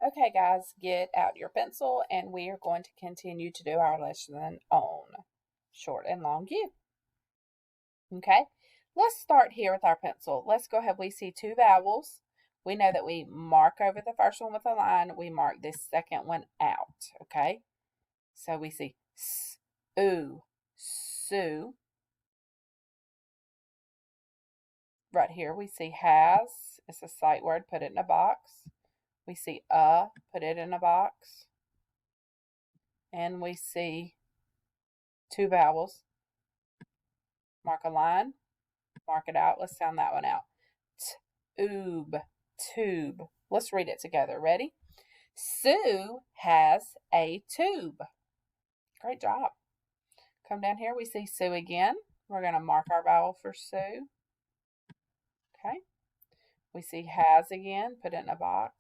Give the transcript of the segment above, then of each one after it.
Okay, guys, get out your pencil and we are going to continue to do our lesson on short and long U. Okay, let's start here with our pencil. Let's go ahead. We see two vowels. We know that we mark over the first one with a line. We mark this second one out. Okay, so we see s, oo, sue. Right here we see has. It's a sight word. Put it in a box. We see put it in a box. And we see two vowels. Mark a line. Mark it out. Let's sound that one out. Tube. Tube. Let's read it together. Ready? Sue has a tube. Great job. Come down here. We see Sue again. We're going to mark our vowel for Sue. Okay. We see has again. Put it in a box.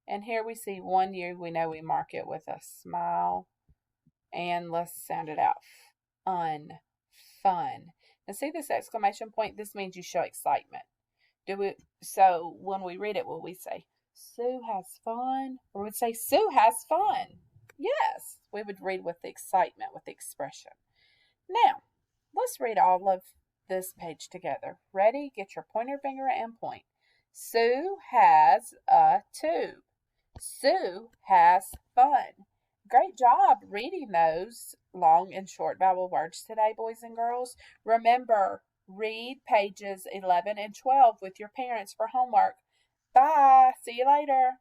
And here we see 1 U. We know we mark it with a smile. And let's sound it out. Fun. Now see this exclamation point? This means you show excitement. So when we read it, will we say, Sue has fun? Or would say, Sue has fun? Yes, we would read with the excitement, with the expression. Now, let's read all of this page together. Ready? Get your pointer finger and point. Sue has a tube. Sue has fun. Great job reading those long and short vowel words today, boys and girls. Remember, read pages 11 and 12 with your parents for homework. Bye. See you later.